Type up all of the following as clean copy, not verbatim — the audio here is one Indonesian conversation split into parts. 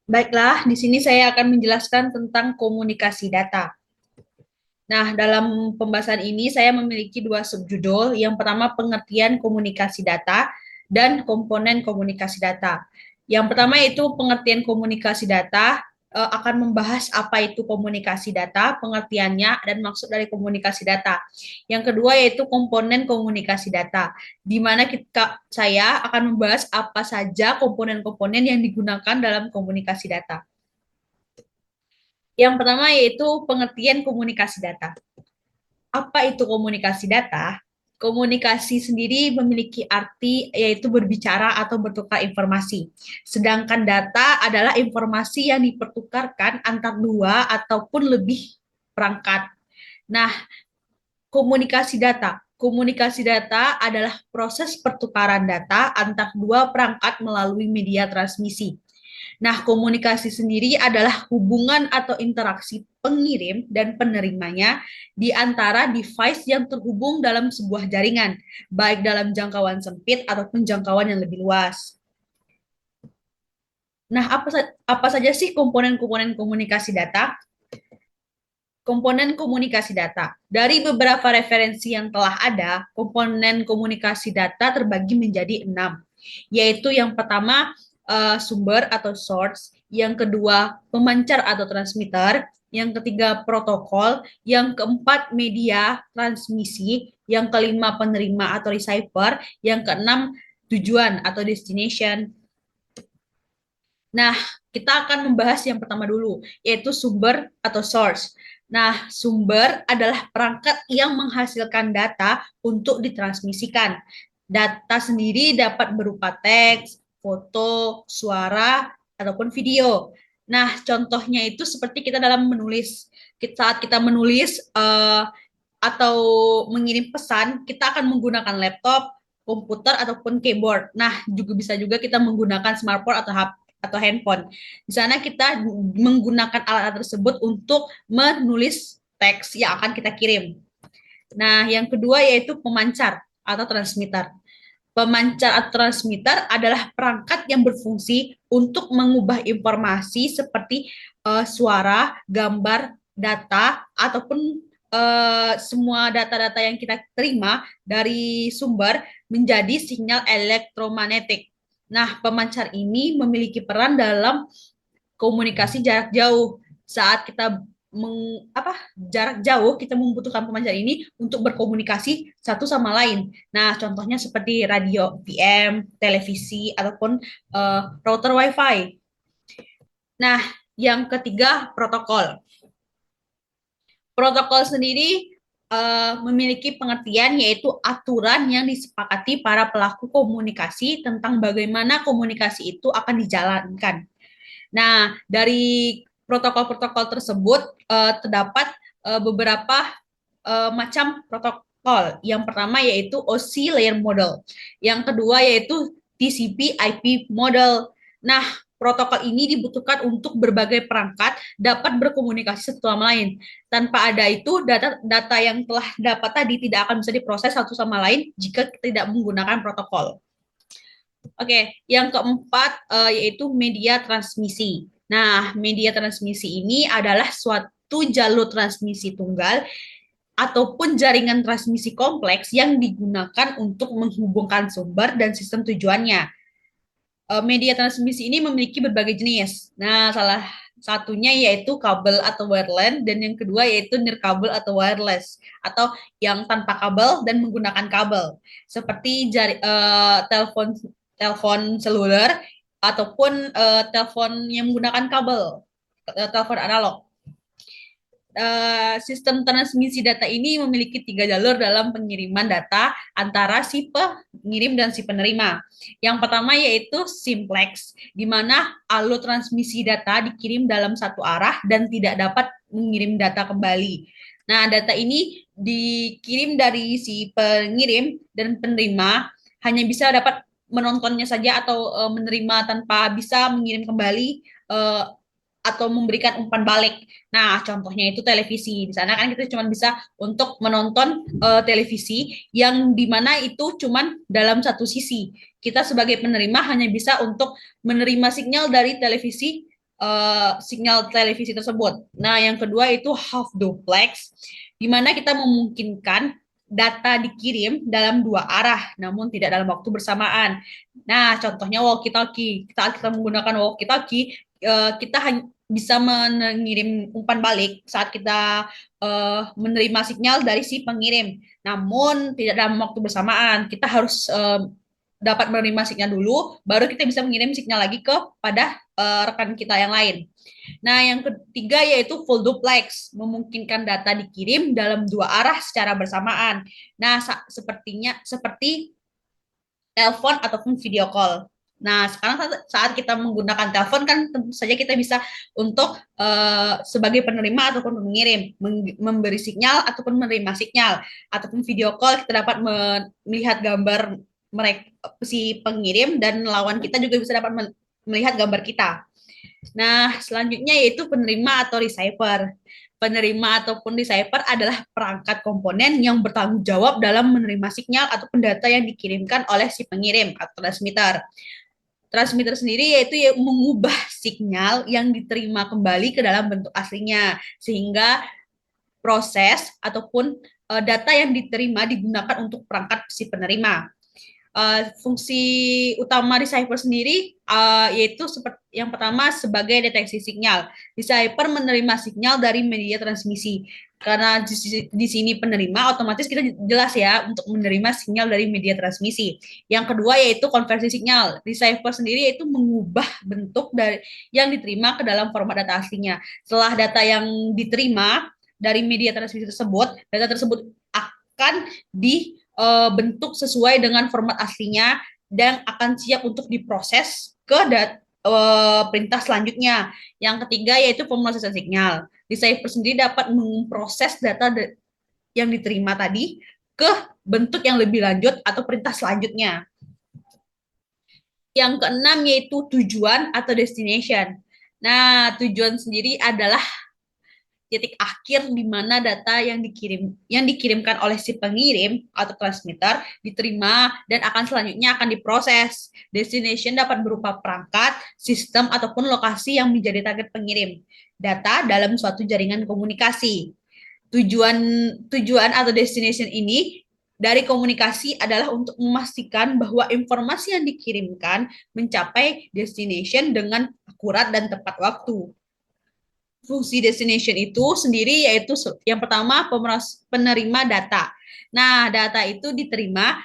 Baiklah, di sini saya akan menjelaskan tentang komunikasi data. Nah, dalam pembahasan ini saya memiliki dua subjudul. Yang pertama, pengertian komunikasi data dan komponen komunikasi data. Yang pertama itu pengertian komunikasi data akan membahas apa itu komunikasi data, pengertiannya dan maksud dari komunikasi data. Yang kedua yaitu komponen komunikasi data, di mana saya akan membahas apa saja komponen-komponen yang digunakan dalam komunikasi data. Yang pertama yaitu pengertian komunikasi data. Apa itu komunikasi data? Komunikasi sendiri memiliki arti yaitu berbicara atau bertukar informasi. Sedangkan data adalah informasi yang dipertukarkan antar dua ataupun lebih perangkat. Nah, komunikasi data. Komunikasi data adalah proses pertukaran data antar dua perangkat melalui media transmisi. Nah, komunikasi sendiri adalah hubungan atau interaksi pengirim dan penerimanya di antara device yang terhubung dalam sebuah jaringan, baik dalam jangkauan sempit ataupun jangkauan yang lebih luas. Nah, apa saja sih komponen-komponen komunikasi data? Komponen komunikasi data. Dari beberapa referensi yang telah ada, komponen komunikasi data terbagi menjadi 6, yaitu yang pertama sumber atau source, yang kedua pemancar atau transmitter, yang ketiga protokol, yang keempat media transmisi, yang kelima penerima atau receiver, yang keenam tujuan atau destination. Nah, kita akan membahas yang pertama dulu, yaitu sumber atau source. Nah, sumber adalah perangkat yang menghasilkan data untuk ditransmisikan. Data sendiri dapat berupa teks, foto, suara, ataupun video. Nah, contohnya itu seperti kita dalam menulis. Saat kita menulis atau mengirim pesan, kita akan menggunakan laptop, komputer, ataupun keyboard. Nah, juga kita menggunakan smartphone atau HP atau handphone. Di sana kita menggunakan alat-alat tersebut untuk menulis teks yang akan kita kirim. Nah, yang kedua yaitu pemancar atau transmitter. Pemancar atau transmitter adalah perangkat yang berfungsi untuk mengubah informasi seperti suara, gambar, data, ataupun semua data-data yang kita terima dari sumber menjadi sinyal elektromagnetik. Nah, pemancar ini memiliki peran dalam komunikasi jarak jauh. Saat kita jarak jauh, kita membutuhkan pemancar ini untuk berkomunikasi satu sama lain. Nah, contohnya seperti radio PM, televisi, ataupun router WiFi. Nah, yang ketiga, protokol. Protokol sendiri memiliki pengertian yaitu aturan yang disepakati para pelaku komunikasi tentang bagaimana komunikasi itu akan dijalankan. Nah, dari protokol-protokol tersebut terdapat beberapa macam protokol. Yang pertama yaitu OSI layer model. Yang kedua yaitu TCP/IP model. Nah, protokol ini dibutuhkan untuk berbagai perangkat dapat berkomunikasi satu sama lain. Tanpa ada itu, data yang telah dapat tadi tidak akan bisa diproses satu sama lain jika tidak menggunakan protokol. Oke, yang keempat yaitu media transmisi. Nah, media transmisi ini adalah suatu jalur transmisi tunggal ataupun jaringan transmisi kompleks yang digunakan untuk menghubungkan sumber dan sistem tujuannya. Media transmisi ini memiliki berbagai jenis. Nah, salah satunya yaitu kabel atau wireline dan yang kedua yaitu nirkabel atau wireless atau yang tanpa kabel dan menggunakan kabel seperti telepon telepon seluler ataupun telepon yang menggunakan kabel, telepon analog. Sistem transmisi data ini memiliki 3 jalur dalam pengiriman data antara si pengirim dan si penerima. Yang pertama yaitu simplex, di mana alur transmisi data dikirim dalam satu arah dan tidak dapat mengirim data kembali. Nah, data ini dikirim dari si pengirim dan penerima hanya bisa dapat menontonnya saja atau menerima tanpa bisa mengirim kembali atau memberikan umpan balik. Nah, contohnya itu televisi. Di sana kan kita cuma bisa untuk menonton televisi yang dimana itu cuma dalam satu sisi. Kita sebagai penerima hanya bisa untuk menerima sinyal dari televisi sinyal televisi tersebut. Nah, yang kedua itu half duplex, di mana kita memungkinkan data dikirim dalam dua arah, namun tidak dalam waktu bersamaan. Nah, contohnya walkie-talkie. Saat kita menggunakan walkie-talkie, kita hanya bisa mengirim umpan balik saat kita menerima sinyal dari si pengirim. Namun tidak dalam waktu bersamaan. Kita harus dapat menerima sinyal dulu, baru kita bisa mengirim sinyal lagi kepada rekan kita yang lain. Nah, yang ketiga yaitu full duplex, memungkinkan data dikirim dalam dua arah secara bersamaan. Nah, seperti telepon ataupun video call. Nah, sekarang saat kita menggunakan telepon kan tentu saja kita bisa untuk sebagai penerima ataupun mengirim, memberi sinyal ataupun menerima sinyal, ataupun video call kita dapat melihat gambar mereka si pengirim dan lawan kita juga bisa dapat melihat gambar kita. Nah, selanjutnya yaitu penerima atau receiver. Penerima ataupun receiver adalah perangkat komponen yang bertanggung jawab dalam menerima sinyal atau data yang dikirimkan oleh si pengirim atau transmitter. Transmitter sendiri yaitu mengubah sinyal yang diterima kembali ke dalam bentuk aslinya, sehingga proses ataupun data yang diterima digunakan untuk perangkat si penerima. Fungsi utama receiver sendiri yaitu seperti yang pertama sebagai deteksi sinyal. Receiver menerima sinyal dari media transmisi. Karena di sini penerima, otomatis kita jelas ya untuk menerima sinyal dari media transmisi. Yang kedua yaitu konversi sinyal. Receiver sendiri yaitu mengubah bentuk dari yang diterima ke dalam format data aslinya. Setelah data yang diterima dari media transmisi tersebut, data tersebut akan bentuk sesuai dengan format aslinya dan akan siap untuk diproses ke perintah selanjutnya. Yang ketiga yaitu pemrosesan sinyal. Receiver sendiri dapat memproses data yang diterima tadi ke bentuk yang lebih lanjut atau perintah selanjutnya. Yang keenam yaitu tujuan atau destination. Nah, tujuan sendiri adalah titik akhir di mana data yang dikirimkan oleh si pengirim atau transmitter diterima dan akan selanjutnya akan diproses. Destination dapat berupa perangkat, sistem ataupun lokasi yang menjadi target pengirim data dalam suatu jaringan komunikasi. Tujuan tujuan atau destination ini dari komunikasi adalah untuk memastikan bahwa informasi yang dikirimkan mencapai destination dengan akurat dan tepat waktu. Fungsi destination itu sendiri yaitu yang pertama penerima data. Nah, data itu diterima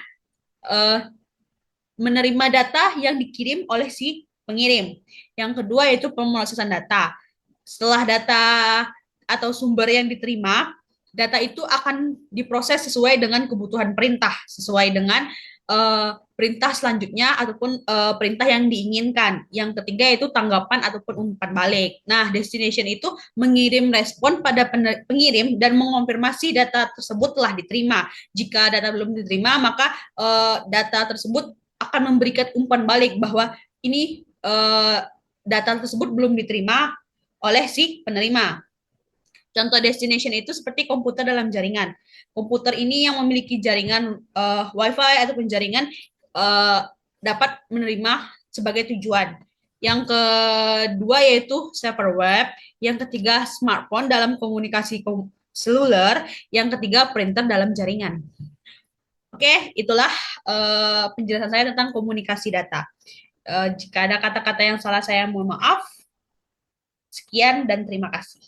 menerima data yang dikirim oleh si pengirim. Yang kedua yaitu pemrosesan data. Setelah data atau sumber yang diterima, data itu akan diproses sesuai dengan kebutuhan perintah, sesuai dengan perintah selanjutnya ataupun perintah yang diinginkan. Yang ketiga yaitu tanggapan ataupun umpan balik. Nah, destination itu mengirim respon pada pengirim dan mengonfirmasi data tersebut telah diterima. Jika data belum diterima, maka data tersebut akan memberikan umpan balik bahwa ini data tersebut belum diterima oleh si penerima. Contoh destination itu seperti komputer dalam jaringan. Komputer ini yang memiliki jaringan Wi-Fi ataupun jaringan dapat menerima sebagai tujuan. Yang kedua yaitu server web. Yang ketiga smartphone dalam komunikasi seluler. Yang ketiga printer dalam jaringan. Oke, itulah penjelasan saya tentang komunikasi data. Jika ada kata-kata yang salah saya mohon maaf. Sekian dan terima kasih.